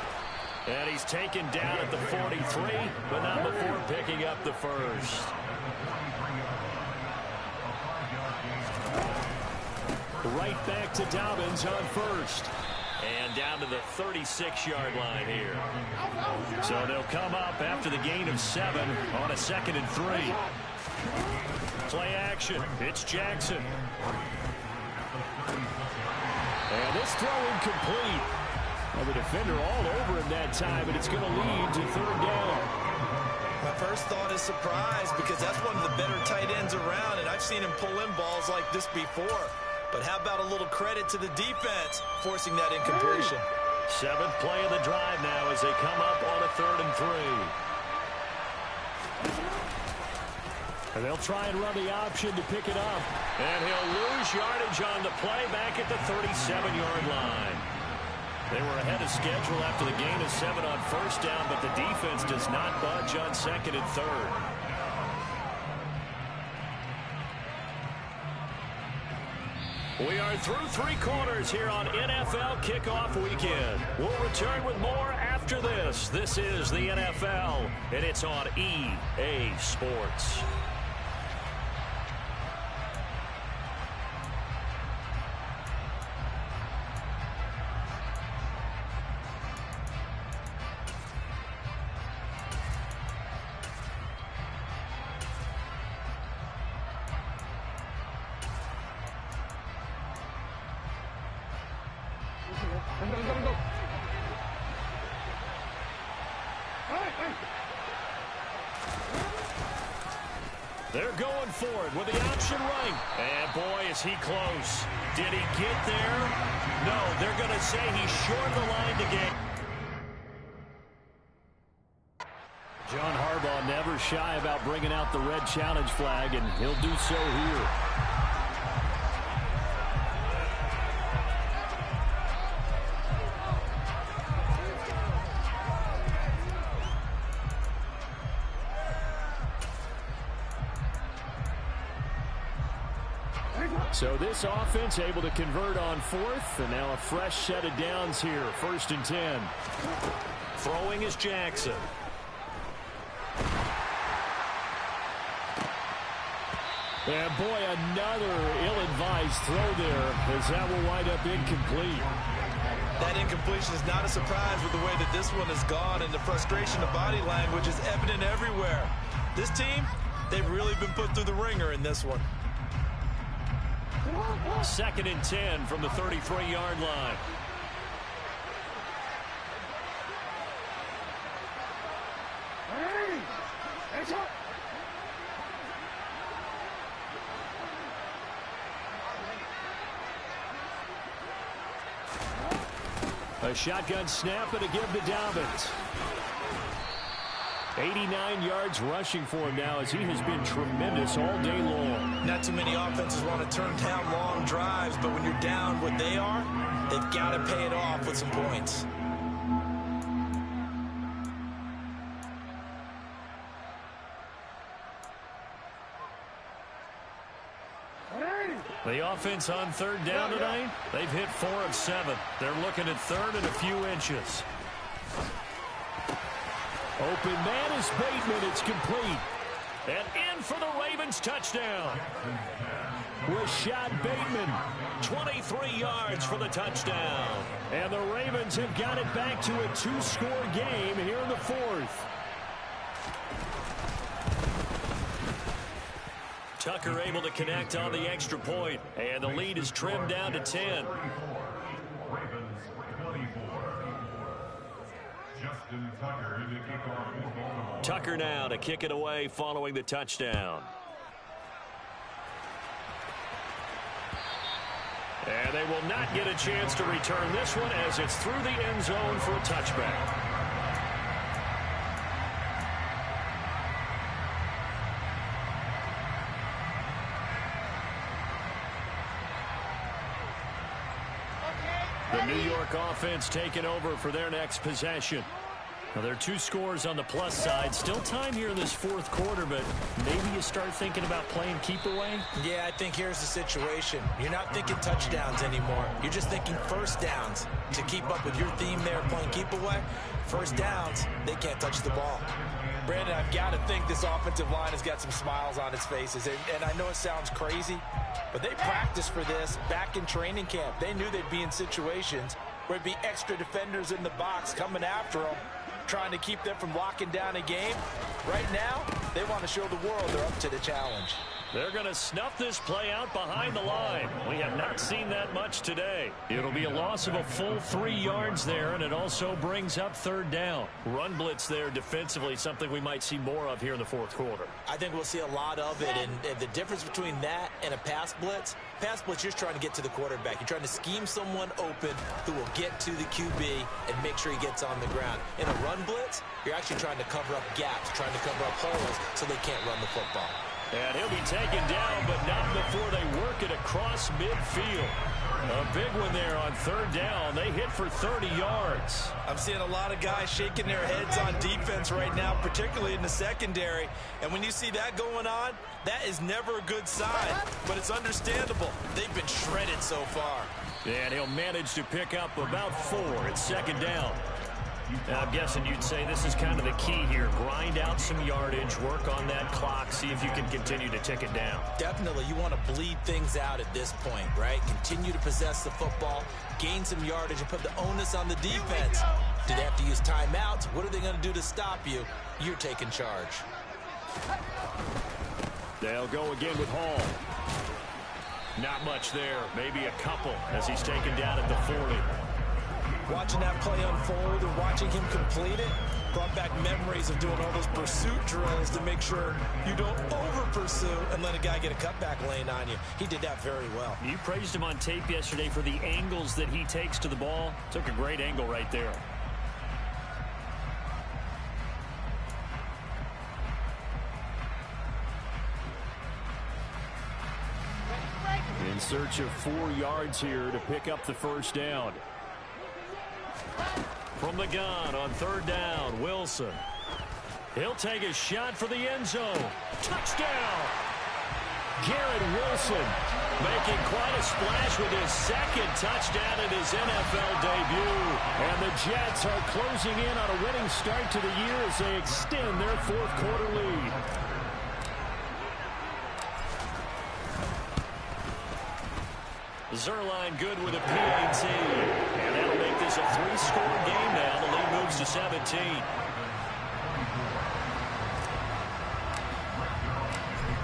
And he's taken down at the 43, but not before picking up the first. Right back to Dobbins on 1st. And down to the 36-yard line here. So they'll come up after the gain of 7 on a 2nd and 3. Play action. It's Jackson. And this throw incomplete. Well, the defender all over him that time, but it's going to lead to 3rd down. My first thought is surprise because that's one of the better tight ends around, and I've seen him pull in balls like this before. But how about a little credit to the defense forcing that incompletion? 7th play of the drive now as they come up on a 3rd and 3. And they'll try and run the option to pick it up. And he'll lose yardage on the play back at the 37-yard line. They were ahead of schedule after the gain of 7 on 1st down, but the defense does not budge on 2nd and 3rd. We are through 3 quarters here on NFL Kickoff Weekend. We'll return with more after this. This is the NFL, and it's on EA Sports. They're going for it with the option right. And boy, is he close. Did he get there? No, they're going to say he's short of the line to gain. John Harbaugh never shy about bringing out the red challenge flag, and he'll do so here. So this offense able to convert on 4th, and now a fresh set of downs here. 1st and 10. Throwing is Jackson. And boy, another ill-advised throw there, as that will wind up incomplete. That incompletion is not a surprise with the way that this one has gone, and the frustration of body language is evident everywhere. This team, they've really been put through the ringer in this one. 2nd and 10 from the 33-yard line. A shotgun snap and a give to Dobbins. 89 yards rushing for him now as he has been tremendous all day long. Not too many offenses want to turn down long drives, but when you're down what they are, they've got to pay it off with some points. The offense on 3rd down tonight, they've hit 4 of 7. They're looking at 3rd and a few inches. Open man is Bateman. It's complete. And in for the Ravens touchdown. Rashad Bateman, 23 yards for the touchdown. And the Ravens have got it back to a 2-score game here in the 4th. Tucker able to connect on the extra point. And the lead is trimmed down to 10. Tucker now to kick it away following the touchdown. And they will not get a chance to return this one as it's through the end zone for a touchback. The New York offense taking over for their next possession. Now, there are 2 scores on the plus side. Still time here in this 4th quarter, but maybe you start thinking about playing keep away? Yeah, I think here's the situation. You're not thinking touchdowns anymore. You're just thinking first downs. To keep up with your theme there, playing keep away, first downs, they can't touch the ball. Brandon, I've got to think this offensive line has got some smiles on its faces. And I know it sounds crazy, but they practiced for this back in training camp. They knew they'd be in situations where there'd be extra defenders in the box coming after them, trying to keep them from locking down a game. Right now, they want to show the world they're up to the challenge. They're going to snuff this play out behind the line. We have not seen that much today. It'll be a loss of a full 3 yards there, and it also brings up third down. Run blitz there defensively, something we might see more of here in the fourth quarter. I think we'll see a lot of it, and the difference between that and a pass blitz, you're just trying to get to the quarterback. You're trying to scheme someone open who will get to the QB and make sure he gets on the ground. In a run blitz, you're actually trying to cover up gaps, trying to cover up holes so they can't run the football. And he'll be taken down, but not before they work it across midfield. A big one there on third down. They hit for 30 yards. I'm seeing a lot of guys shaking their heads on defense right now, particularly in the secondary. And when you see that going on, that is never a good sign, but it's understandable. They've been shredded so far. And he'll manage to pick up about 4 at second down. Now, I'm guessing you'd say this is kind of the key here. Grind out some yardage, work on that clock, see if you can continue to tick it down. Definitely. You want to bleed things out at this point, right? Continue to possess the football, gain some yardage, and put the onus on the defense. Do they have to use timeouts? What are they going to do to stop you? You're taking charge. They'll go again with Hall. Not much there. Maybe a couple as he's taken down at the 40. Watching that play unfold and watching him complete it brought back memories of doing all those pursuit drills to make sure you don't over-pursue and let a guy get a cutback lane on you. He did that very well. You praised him on tape yesterday for the angles that he takes to the ball. Took a great angle right there. In search of 4 yards here to pick up the first down. From the gun on third down, Wilson. He'll take a shot for the end zone. Touchdown! Garrett Wilson making quite a splash with his second touchdown in his NFL debut. And the Jets are closing in on a winning start to the year as they extend their fourth quarter lead. Zerline good with a PAT. And that'll make this a 3-score game now. The lead moves to 17.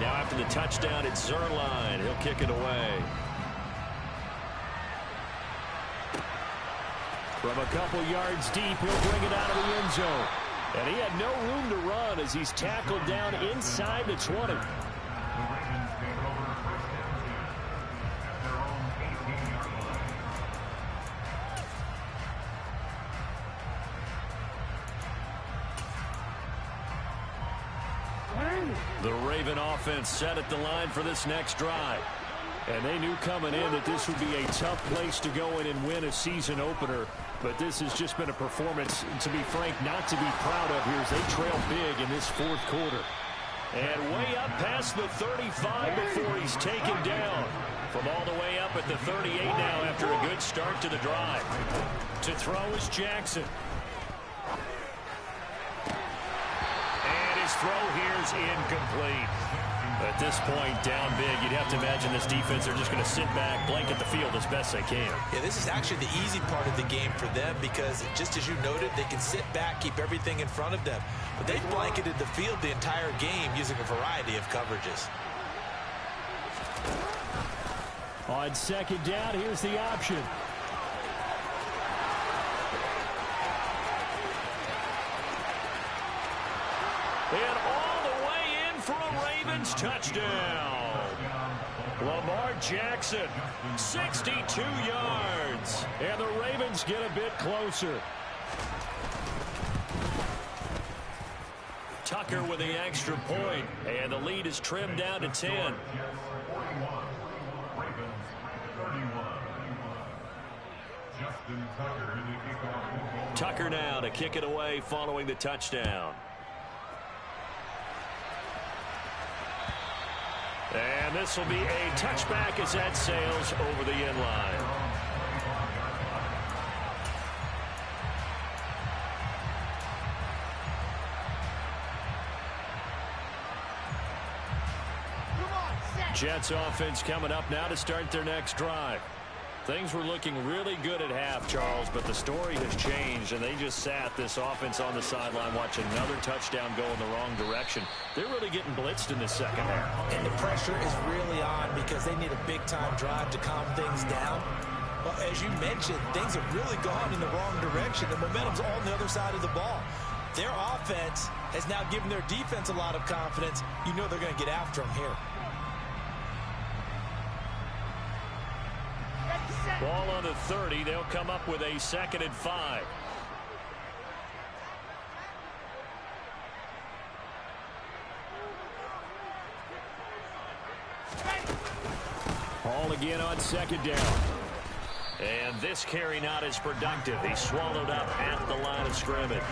Now after the touchdown, it's Zerline. He'll kick it away. From a couple yards deep, he'll bring it out of the end zone. And he had no room to run as he's tackled down inside the 20. The Raven offense set at the line for this next drive. And they knew coming in that this would be a tough place to go in and win a season opener. But this has just been a performance, to be frank, not to be proud of here as they trail big in this fourth quarter. And way up past the 35 before he's taken down. From all the way up at the 38 now after a good start to the drive. To throw is Jackson. His throw here is incomplete. At this point, down big, you'd have to imagine this defense are just going to sit back, blanket the field as best they can. Yeah, this is actually the easy part of the game for them because, just as you noted, they can sit back, keep everything in front of them. But they've blanketed the field the entire game using a variety of coverages. On second down, here's the option. And all the way in for a Ravens touchdown. Lamar Jackson, 62 yards. And the Ravens get a bit closer. Tucker with the extra point. And the lead is trimmed down to 10. Tucker now to kick it away following the touchdown. And this will be a touchback as that sails over the end line. Jets offense coming up now to start their next drive. Things were looking really good at half, Charles, but the story has changed, and they just sat this offense on the sideline watching another touchdown go in the wrong direction. They're really getting blitzed in the second half. And the pressure is really on because they need a big-time drive to calm things down. Well, as you mentioned, things have really gone in the wrong direction. The momentum's on the other side of the ball. Their offense has now given their defense a lot of confidence. You know they're going to get after them here. Ball on the 30. They'll come up with a 2nd and 5. Ball again on 2nd down. And this carry not as productive. He swallowed up at the line of scrimmage.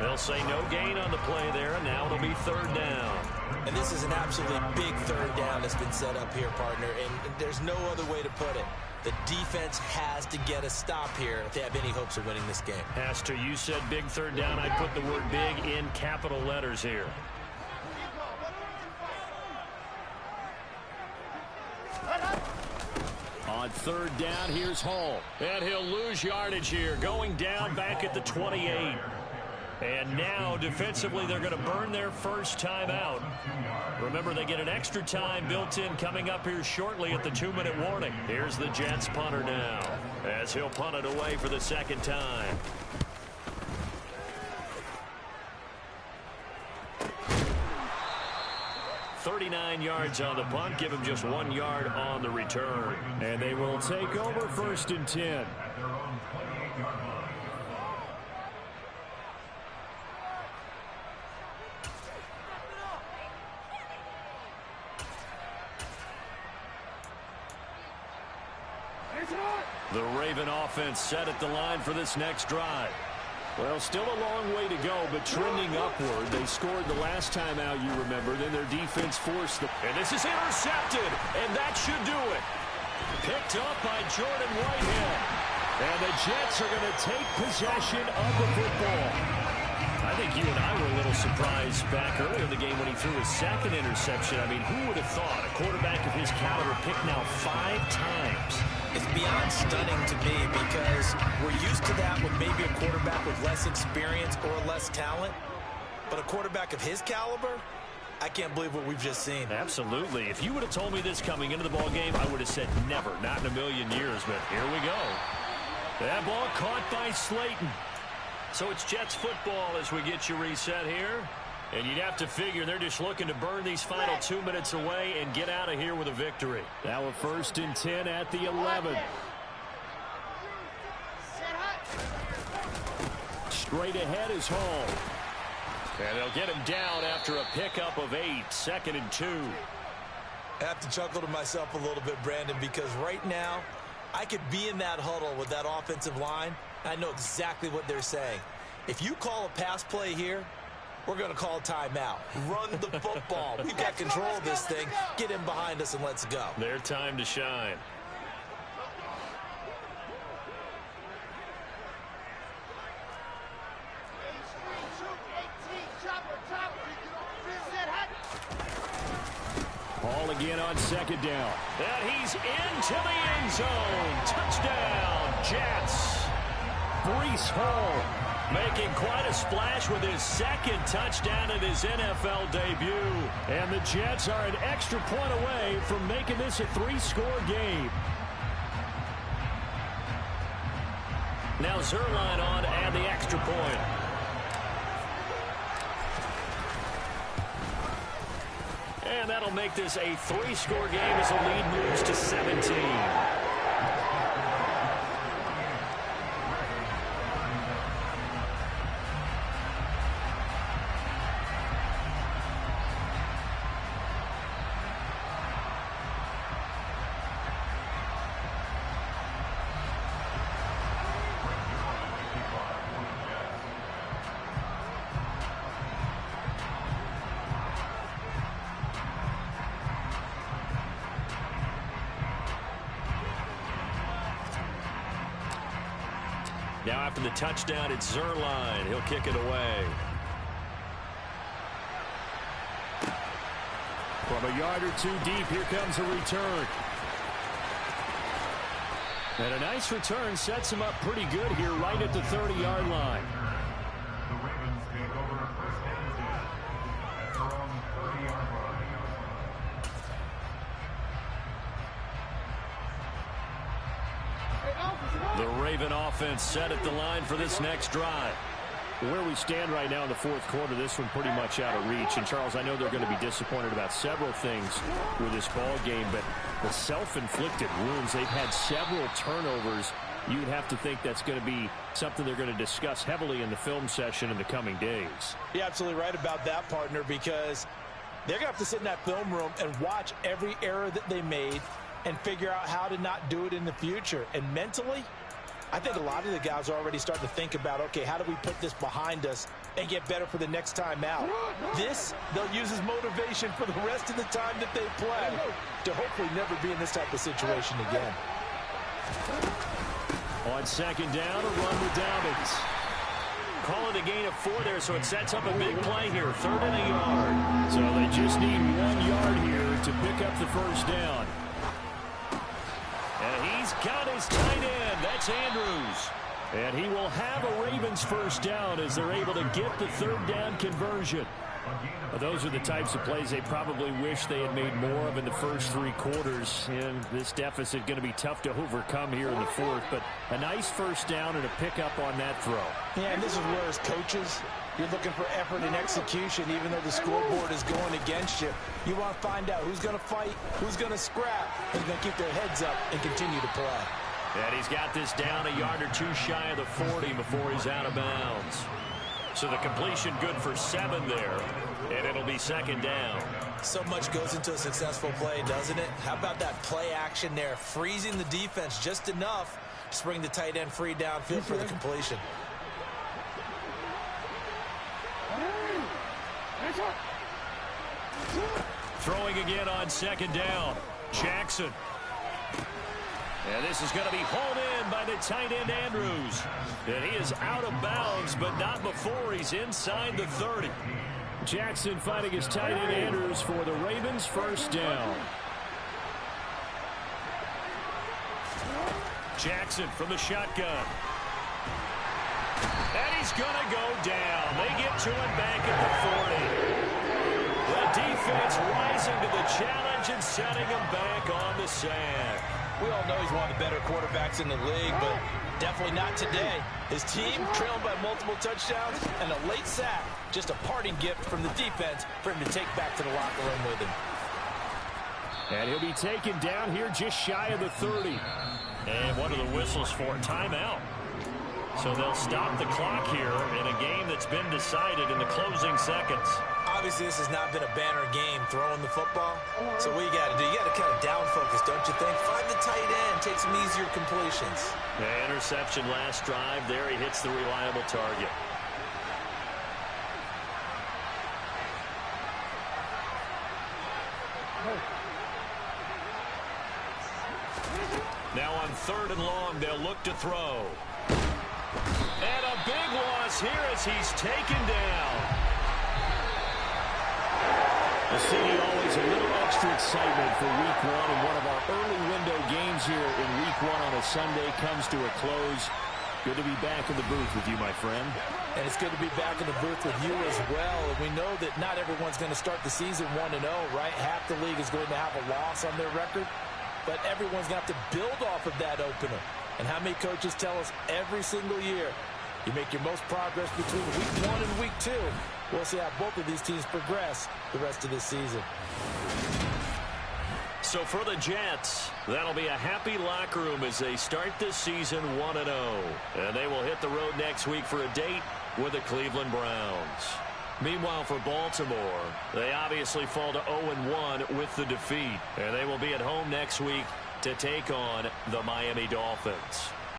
They'll say no gain on the play there, and now it'll be 3rd down. And this is an absolutely big 3rd down that's been set up here, partner, and there's no other way to put it. The defense has to get a stop here if they have any hopes of winning this game. Pastor, you said big 3rd down. I put the word big in capital letters here. On 3rd down, here's Hall. And he'll lose yardage here, going down back at the 28. And now, defensively, they're going to burn their first timeout. Remember, they get an extra time built in coming up here shortly at the 2-minute warning. Here's the Jets punter now, as he'll punt it away for the 2nd time. "39 yards on the punt, give him just 1 yard on the return. And they will take over 1st and 10. The Raven offense set at the line for this next drive. Well, still a long way to go, but trending upward. They scored the last time out, you remember. Then their defense forced them. And this is intercepted, and that should do it. Picked up by Jordan Whitehead. And the Jets are going to take possession of the football. I think you and I were a little surprised back earlier in the game when he threw his 2nd interception. I mean, who would have thought a quarterback of his caliber picked now 5 times? It's beyond stunning to me because we're used to that with maybe a quarterback with less experience or less talent. But a quarterback of his caliber, I can't believe what we've just seen. Absolutely. If you would have told me this coming into the ball game, I would have said never, not in a million years. But here we go. That ball caught by Slayton. So it's Jets football as we get you reset here. And you'd have to figure they're just looking to burn these final 2 minutes away and get out of here with a victory. Now a 1st and 10 at the 11. Straight ahead is Hall. And they'll get him down after a pickup of 8. 2nd and 2. I have to chuckle to myself a little bit, Brandon, because right now I could be in that huddle with that offensive line. I know exactly what they're saying. If you call a pass play here, we're going to call timeout. Run the football. We've got control of this thing. Get in behind us and let's go. Their time to shine. Ball again on 2nd down. And he's into the end zone. Touchdown, Jets. Breece Hall making quite a splash with his 2nd touchdown in his NFL debut. And the Jets are an extra point away from making this a 3-score game. Now Zerline on and the extra point. And that'll make this a 3-score game as the lead moves to 17. Now after the touchdown, it's Zerline. He'll kick it away. From a yard or two deep, here comes a return. And a nice return sets him up pretty good here right at the 30-yard line. The Ravens take over first and 10 at their own 30-yard line. The Raven offense set at the line for this next drive. Where we stand right now in the fourth quarter, this one pretty much out of reach. And, Charles, I know they're going to be disappointed about several things with this ball game, but the self-inflicted wounds, they've had several turnovers. You'd have to think that's going to be something they're going to discuss heavily in the film session in the coming days. You're absolutely right about that, partner, because they're going to have to sit in that film room and watch every error that they made and figure out how to not do it in the future. And mentally, I think a lot of the guys are already starting to think about, okay, how do we put this behind us and get better for the next time out? This, they'll use as motivation for the rest of the time that they play to hopefully never be in this type of situation again. On second down, a run with Dobbins. Call it a gain of 4 there, so it sets up a big play here, 3rd and a yard. So they just need 1 yard here to pick up the first down. And he's got his tight end. That's Andrews. And he will have a Ravens first down as they're able to get the 3rd down conversion. Those are the types of plays they probably wish they had made more of in the first 3 quarters. And this deficit going to be tough to overcome here in the 4th. But a nice first down and a pickup on that throw. Yeah, and this is where, as coaches, you're looking for effort and execution, even though the scoreboard is going against you. You want to find out who's going to fight, who's going to scrap, who's going to keep their heads up and continue to play. And he's got this down a yard or 2 shy of the 40 before he's out of bounds. So the completion good for 7 there, and it'll be second down. So much goes into a successful play, doesn't it? How about that play action there, freezing the defense just enough to bring the tight end free downfield for the completion. Throwing again on second down. Jackson. And this is going to be hauled in by the tight end, Andrews. And he is out of bounds, but not before he's inside the 30. Jackson finding his tight end, Andrews, for the Ravens' first down. Jackson from the shotgun. And he's going to go down. They get to it back at the 40. The defense rising to the challenge and setting him back on the sand. We all know he's one of the better quarterbacks in the league, but definitely not today. His team trailed by multiple touchdowns and a late sack. Just a parting gift from the defense for him to take back to the locker room with him. And he'll be taken down here just shy of the 30. And one of the whistles for a timeout. So they'll stop the clock here in a game that's been decided in the closing seconds. Obviously, this has not been a banner game throwing the football. So what you got to do, you got to kind of down focus, don't you think? Find the tight end, take some easier completions. The interception last drive there. He hits the reliable target. Now on 3rd and long, they'll look to throw. And a big loss here as he's taken down. The city always a little extra excitement for week 1, and one of our early window games here in week 1 on a Sunday comes to a close. Good to be back in the booth with you, my friend. And it's good to be back in the booth with you as well. And we know that not everyone's going to start the season 1-0, right? Half the league is going to have a loss on their record. But everyone's going to have to build off of that opener. And how many coaches tell us every single year, you make your most progress between week 1 and week 2. We'll see how both of these teams progress the rest of this season. So for the Jets, that'll be a happy locker room as they start this season 1-0. And they will hit the road next week for a date with the Cleveland Browns. Meanwhile, for Baltimore, they obviously fall to 0-1 with the defeat. And they will be at home next week to take on the Miami Dolphins.